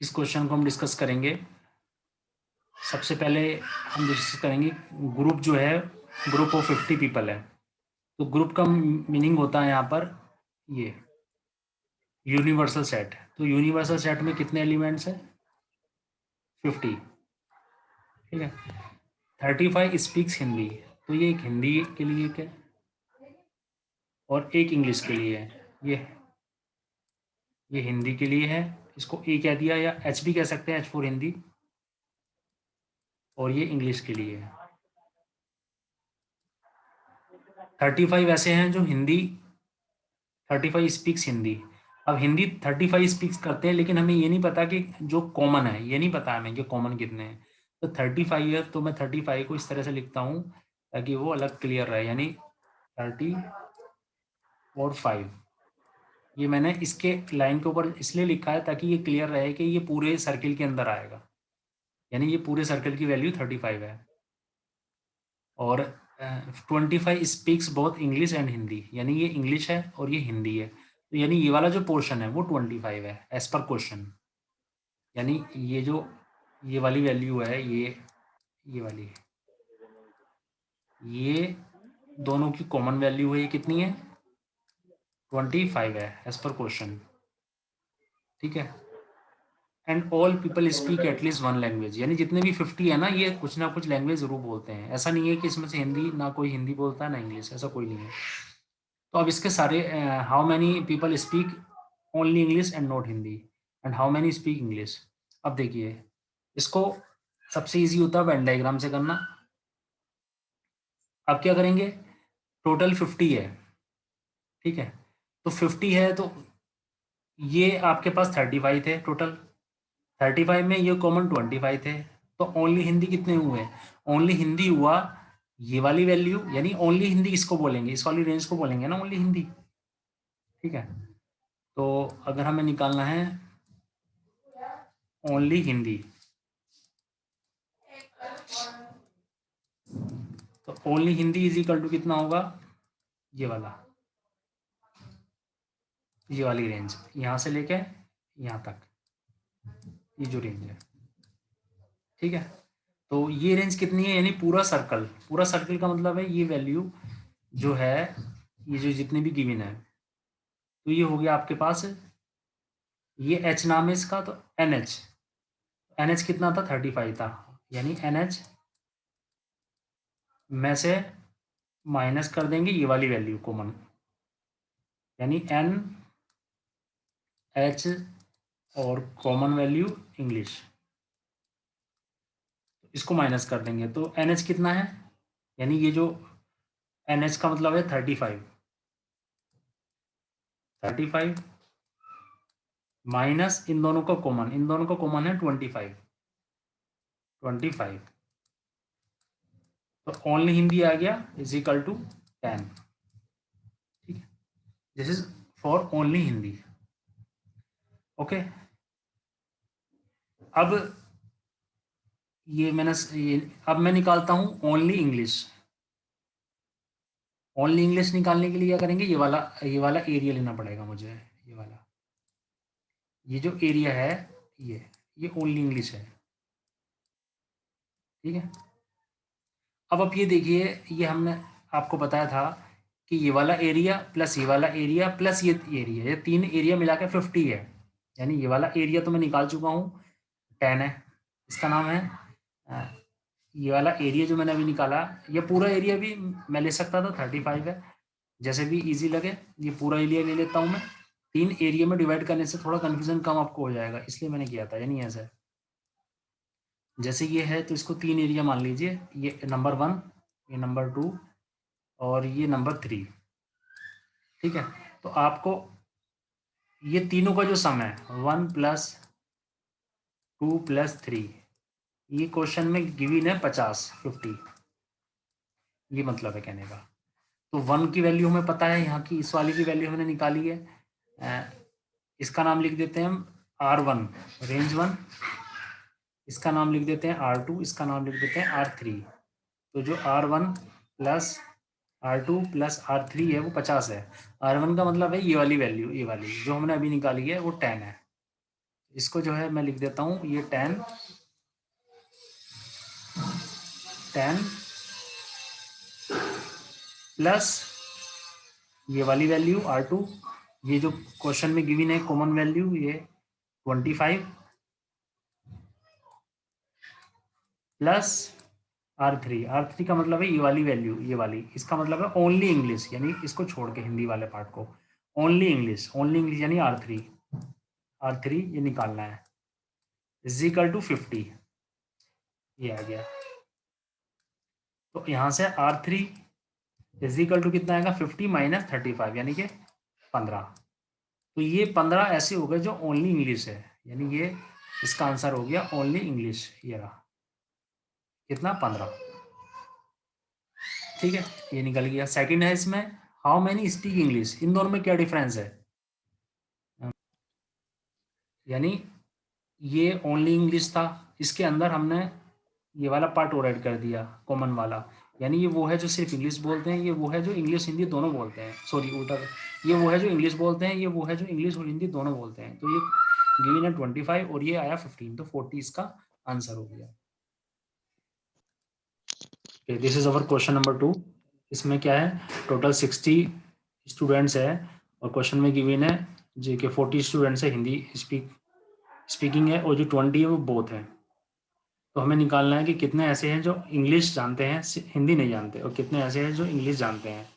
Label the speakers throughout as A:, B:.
A: इस क्वेश्चन को हम डिस्कस करेंगे। सबसे पहले हम डिस्कस करेंगे ग्रुप जो है, ग्रुप ऑफ 50 पीपल है। तो ग्रुप का मीनिंग होता है यहाँ पर ये यूनिवर्सल सेट। तो यूनिवर्सल सेट में कितने एलिमेंट्स हैं? 50। ठीक है। 35 स्पीक्स हिंदी, तो ये एक हिंदी के लिए एक है और एक इंग्लिश के लिए है। ये हिंदी के लिए है, इसको ए कह दिया, या एच भी कह सकते हैं, एच फॉर हिंदी। और ये इंग्लिश के लिए है। 35 ऐसे हैं जो हिंदी, 35 स्पीक्स हिंदी। अब हिंदी 35 स्पीक्स करते हैं, लेकिन हमें ये नहीं पता कि जो कॉमन है, ये नहीं पता हमें कि कॉमन कितने हैं। तो 35 है, तो मैं 35 को इस तरह से लिखता हूँ ताकि वो अलग क्लियर रहे, यानी 30 और 5। ये मैंने इसके लाइन के ऊपर इसलिए लिखा है ताकि ये क्लियर रहे कि ये पूरे सर्किल के अंदर आएगा, यानी ये पूरे सर्किल की वैल्यू 35 है। और 25 speaks both English and Hindi, यानी ये इंग्लिश है और ये हिंदी है। तो यानी ये वाला जो पोर्शन है वो 25 है एज पर क्वेश्चन। यानी ये जो ये वाली वैल्यू है, ये वाली है, ये दोनों की कॉमन वैल्यू है। ये कितनी है? 25 है एज पर क्वेश्चन। ठीक है। And all people speak at least one language, यानी जितने भी 50 है ना, ये कुछ ना कुछ लैंग्वेज जरूर बोलते हैं। ऐसा नहीं है कि इसमें से हिंदी ना कोई हिंदी बोलता है ना इंग्लिश, ऐसा कोई नहीं है। तो अब इसके सारे how many people speak only English and not Hindi, and how many speak English. अब देखिए, इसको सबसे इजी होता है वेन डायग्राम से करना। अब क्या करेंगे, टोटल 50 है। ठीक है। तो 50 है, तो ये आपके पास 35 थे टोटल। 35 में ये कॉमन 25 थे। तो ओनली हिंदी कितने हुए? ओनली हिंदी हुआ ये वाली वैल्यू, यानी ओनली हिंदी किसको बोलेंगे? इस वाली रेंज को बोलेंगे ना ओनली हिंदी। ठीक है। तो अगर हमें निकालना है ओनली हिंदी, तो only Hindi is equal to कितना होगा? ये वाला, ये वाली रेंज, यहां से लेके यहां तक, ये जो रेंज है। ठीक है। तो ये रेंज कितनी है? यानी पूरा सर्कल, पूरा सर्कल का मतलब है ये वैल्यू जो है, ये जो जितनी भी गिवन है। तो ये हो गया आपके पास, ये एच नाम है इसका, तो एन एच, एन एच कितना था? 35 था। यानी एन एच में से माइनस कर देंगे ये वाली वैल्यू कॉमन, यानी एन एच और कॉमन वैल्यू इंग्लिश, इसको माइनस कर देंगे। तो एन एच कितना है? यानी ये जो एन एच का मतलब है 35, 35 माइनस इन दोनों का कॉमन, इन दोनों का कॉमन है 25, 25। तो ओनली हिंदी आ गया इज इक्वल टू 10। ठीक है। This is for only Hindi. Okay. अब अब मैं निकालता हूं ओनली इंग्लिश। ओनली इंग्लिश निकालने के लिए क्या करेंगे, ये वाला एरिया लेना पड़ेगा मुझे। ये वाला, ये जो एरिया है, ये ओनली इंग्लिश है। ठीक है। अब आप ये देखिए, ये हमने आपको बताया था कि ये वाला एरिया प्लस ये वाला एरिया प्लस ये एरिया, ये तीन एरिया मिला के 50 है। यानी ये वाला एरिया तो मैं निकाल चुका हूँ, 10 है, इसका नाम है। ये वाला एरिया जो मैंने अभी निकाला, ये पूरा एरिया भी मैं ले सकता था, 35 है। जैसे भी इजी लगे, ये पूरा एरिया ले लेता हूँ मैं। तीन एरिया में डिवाइड करने से थोड़ा कन्फ्यूजन कम आपको हो जाएगा, इसलिए मैंने किया था। यानी ऐसा है, जैसे ये है तो इसको तीन एरिया मान लीजिए, ये नंबर 1, ये नंबर 2 और ये नंबर 3। ठीक है। तो आपको ये तीनों का जो सम है 1 + 2 + 3, ये क्वेश्चन में गिवन है 50, 50। ये मतलब है कहने का। तो 1 की वैल्यू हमें पता है, यहाँ की इस वाली की वैल्यू हमने निकाली है। इसका नाम लिख देते हैं हम R1, रेंज 1। इसका नाम लिख देते हैं R2, इसका नाम लिख देते हैं R3। तो जो R1 + R2 + R3 है वो 50 है। R1 का मतलब है ये वाली वैल्यू, ये वाली जो हमने अभी निकाली है वो 10 है। इसको जो है मैं लिख देता हूँ, ये 10 प्लस ये वाली वैल्यू R2, ये जो क्वेश्चन में गिवन है कॉमन वैल्यू ये 25 प्लस R3 का मतलब है ये वाली वैल्यू, ये वाली, इसका मतलब है ओनली इंग्लिश, यानी इसको छोड़ के हिंदी वाले पार्ट को, ओनली इंग्लिश यानी R3 ये निकालना है, इज इक्वल टू 50, ये आ गया। तो यहाँ से R3 इज इक्वल टू कितना आएगा, 50 माइनस 35 यानी कि 15। तो ये 15 ऐसे हो गए जो ओनली इंग्लिश है, यानी ये इसका आंसर हो गया ओनली इंग्लिश, ये रहा कितना 15। ठीक है, ये निकल गया। सेकंड है इसमें, हाउ मैनी स्पीक इंग्लिश, इन दोनों में क्या डिफरेंस है, यानी ये ओनली इंग्लिश था, इसके अंदर हमने ये वाला पार्ट और ऐड कर दिया कॉमन वाला, यानी ये वो है जो सिर्फ इंग्लिश बोलते हैं, ये वो है जो इंग्लिश हिंदी दोनों बोलते हैं, सॉरी उल्टा, ये वो है जो इंग्लिश बोलते हैं, ये वो है जो इंग्लिश और हिंदी दोनों बोलते हैं। तो ये गिवन है 25 और ये आया 15, तो 40 इसका आंसर हो गया। This is our question number 2। इसमें क्या है, टोटल 60 स्टूडेंट्स है और क्वेश्चन में गिवन है जी के 40 स्टूडेंट्स है, हिंदी स्पीकिंग है, और जो 20 है वो बोथ है। तो हमें निकालना है कि कितने ऐसे हैं जो इंग्लिश जानते हैं, हिंदी नहीं जानते, और कितने ऐसे हैं जो इंग्लिश जानते हैं,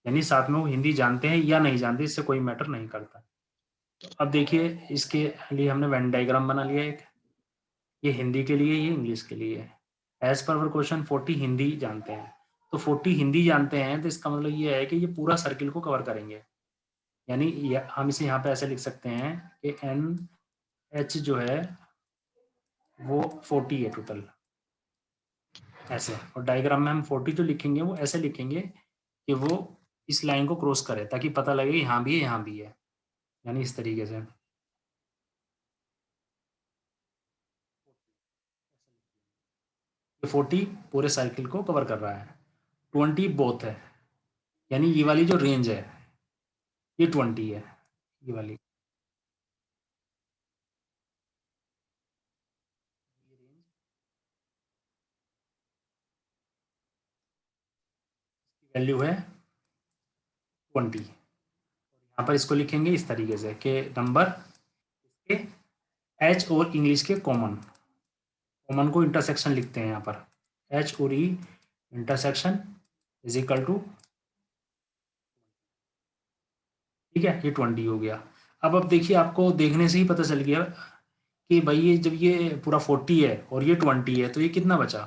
A: यानी साथ में वो हिंदी जानते हैं या नहीं जानते, इससे कोई मैटर नहीं करता। तो अब देखिए, इसके लिए हमने वेन डायग्राम बना लिया एक, ये हिंदी के लिए, ये इंग्लिश के लिए। As per our question 40 Hindi जानते हैं, तो 40 हिंदी जानते हैं, तो इसका मतलब ये है कि ये पूरा सर्किल को कवर करेंगे, यानी हम इसे यहाँ पे ऐसे लिख सकते हैं कि NH जो है वो 40 है टोटल, ऐसे। और डायग्राम में हम 40 जो लिखेंगे वो ऐसे लिखेंगे कि वो इस लाइन को क्रॉस करे, ताकि पता लगे यहाँ भी है, यहाँ भी है, यानी इस तरीके से। 40 पूरे सर्किल को कवर कर रहा है, 20 बोथ है, यानी ये वाली जो रेंज है ये 20 है, ये वाली वैल्यू है 20। यहाँ पर इसको लिखेंगे इस तरीके से कि नंबर के H और इंग्लिश के कॉमन को इंटरसेक्शन लिखते हैं यहाँ पर, H और E intersection is equal to, ठीक है, ये 20 हो गया। अब देखिए, आपको देखने से ही पता चल गया कि भाई ये जब ये पूरा 40 है और ये 20 है, तो ये कितना बचा,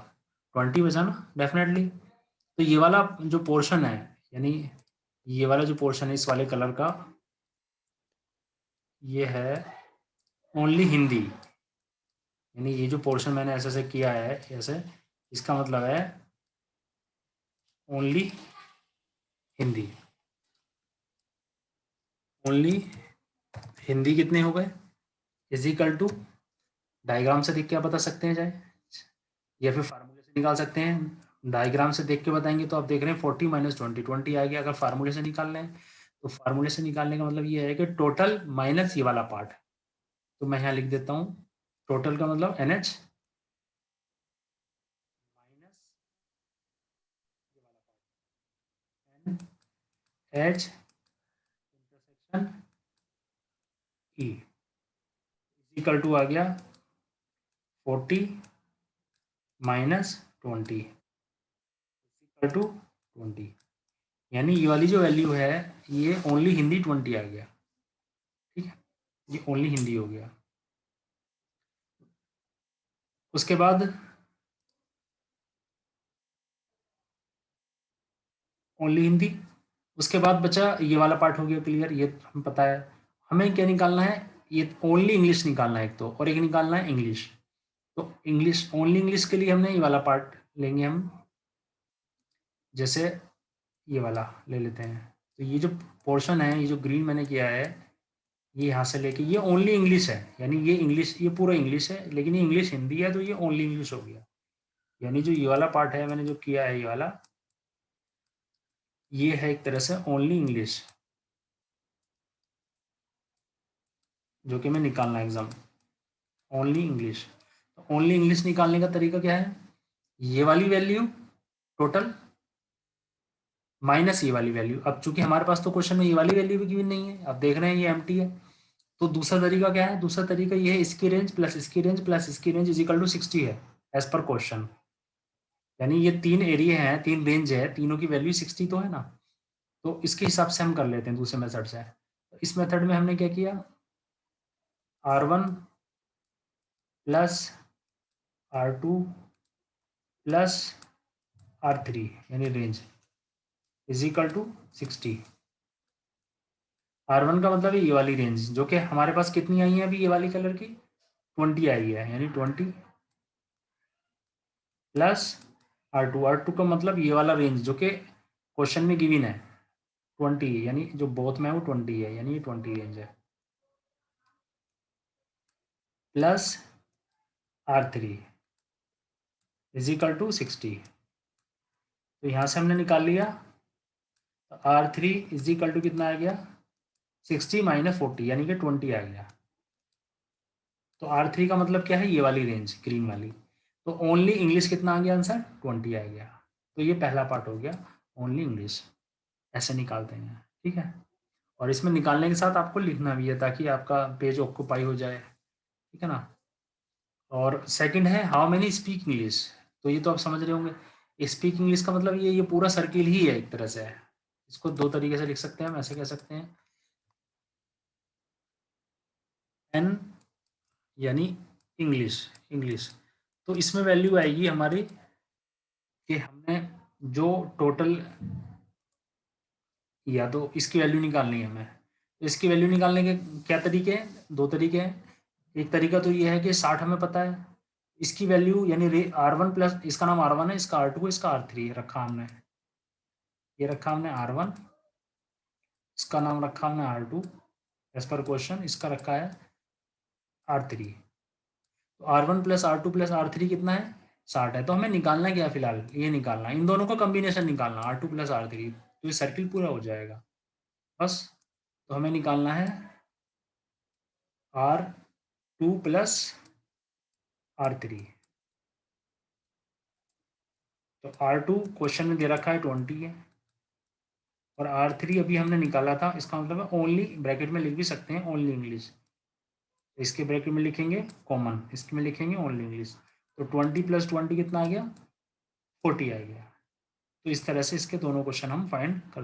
A: 20 बचा ना डेफिनेटली। तो ये वाला जो पोर्शन है, यानी ये वाला जो पोर्शन है इस वाले कलर का, ये है ओनली हिंदी, यानी ये जो पोर्शन मैंने ऐसे से किया है ऐसे, इसका मतलब है ओनली हिंदी, ओनली हिंदी कितने हो गए, इज इक्वल टू, डायग्राम से देख के आप बता सकते हैं चाहे, या फिर फार्मूले से निकाल सकते हैं। डायग्राम से देख के बताएंगे तो आप देख रहे हैं 40 माइनस 20 आ गया। अगर फार्मूले से निकाल लें तो फार्मूले से निकालने का मतलब ये है कि टोटल माइनस ये वाला पार्ट, तो मैं यहाँ लिख देता हूँ, टोटल का मतलब NH minus NH intersection E equal to आ गया 40 माइनस 20 इक्वल टू 20, यानी ये वाली जो वैल्यू है ये ओनली हिंदी 20 आ गया, ठीक है, ये ओनली हिंदी हो गया। उसके बाद ओनली हिंदी, उसके बाद बचा ये वाला पार्ट हो गया क्लियर, ये हम पता है। हमें क्या निकालना है, ये ओनली इंग्लिश निकालना है एक तो, और एक निकालना है इंग्लिश। तो इंग्लिश, ओनली इंग्लिश के लिए हमने ये वाला पार्ट लेंगे हम, जैसे ये वाला ले लेते हैं। तो ये जो पोर्शन है, ये जो ग्रीन मैंने किया है, ये यहाँ से लेके ये ओनली इंग्लिश है, यानी ये इंग्लिश, ये पूरा इंग्लिश है, लेकिन ये इंग्लिश हिंदी है, तो ये ओनली इंग्लिश हो गया। यानी जो ये वाला पार्ट है मैंने जो किया है, ये वाला, ये है एक तरह से ओनली इंग्लिश, जो कि मैं निकालना है एग्जाम। Only English. तो ओनली इंग्लिश निकालने का तरीका क्या है, ये वाली वैल्यू टोटल माइनस ये वाली वैल्यू। अब चूंकि हमारे पास तो क्वेश्चन में ये वाली वैल्यू भी गिवन नहीं है, अब देख रहे हैं ये एम्प्टी है, तो दूसरा तरीका क्या है, दूसरा तरीका ये है इसकी रेंज प्लस इसकी रेंज प्लस इसकी रेंज इज इक्वल टू 60 है एज पर क्वेश्चन। यानी ये तीन एरिया हैं, तीन रेंज है, तीनों की वैल्यू 60 तो है ना, तो इसके हिसाब से हम कर लेते हैं दूसरे मेथड से। तो इस मेथड में हमने क्या किया, R1 plus R2 plus R3 यानी range is equal to 60। R1 का मतलब है ये वाली रेंज, जो कि हमारे पास कितनी आई है अभी ये वाली कलर की, 20 आई है, यानी 20 प्लस R2 का मतलब ये वाला रेंज जो कि क्वेश्चन में गिवन है 20, यानी जो बोथ में है वो 20 है, यानी ये 20 रेंज है, plus R3 is equal to 60। तो यहाँ से हमने निकाल लिया, तो R3 इज इक्वल टू कितना आ गया, 60 माइनस 40 यानी कि 20 आ गया। तो R3 का मतलब क्या है, ये वाली रेंज ग्रीन वाली। तो ओनली इंग्लिश कितना आ गया आंसर, 20 आ गया। तो ये पहला पार्ट हो गया, ओनली इंग्लिश ऐसे निकालते हैं, ठीक है। और इसमें निकालने के साथ आपको लिखना भी है ताकि आपका पेज ऑक्यूपाई हो जाए, ठीक है ना। और सेकंड है हाउ मेनी स्पीक इंग्लिश। तो ये तो आप समझ रहे होंगे, स्पीक इंग्लिश का मतलब ये पूरा सर्किल ही है एक तरह से। इसको दो तरीके से लिख सकते हैं हम, ऐसे कह सकते हैं एन यानी इंग्लिश, इंग्लिश। तो इसमें वैल्यू आएगी हमारी कि हमने जो टोटल, या तो इसकी वैल्यू निकालनी है हमें, तो इसकी वैल्यू निकालने के क्या तरीके हैं, दो तरीके हैं। एक तरीका तो ये है कि 60 हमें पता है, इसकी वैल्यू यानी R1 प्लस, इसका नाम R1 है, इसका R2 है, इसका R3 रखा हमने, ये रखा हमने R1, इसका नाम रखा हमने R2 एज पर क्वेश्चन, इसका रखा है R3। तो R1 plus R2 plus R3 कितना है, 60 है। तो हमें निकालना क्या है फिलहाल, ये निकालना, इन दोनों का कॉम्बिनेशन निकालना R2 प्लस R3, तो ये सर्किल पूरा हो जाएगा बस। तो हमें निकालना है R2 प्लस R3। तो R2 क्वेश्चन में दे रखा है 20 है, और R3 अभी हमने निकाला था, इसका मतलब है ओनली, ब्रैकेट में लिख भी सकते हैं ओनली इंग्लिश, इसके ब्रैकेट में लिखेंगे कॉमन, इसके में लिखेंगे ओनली इंग्लिश। तो 20 प्लस 20 कितना आ गया, 40 आ गया। तो इस तरह से इसके दोनों क्वेश्चन हम फाइंड कर सकते हैं।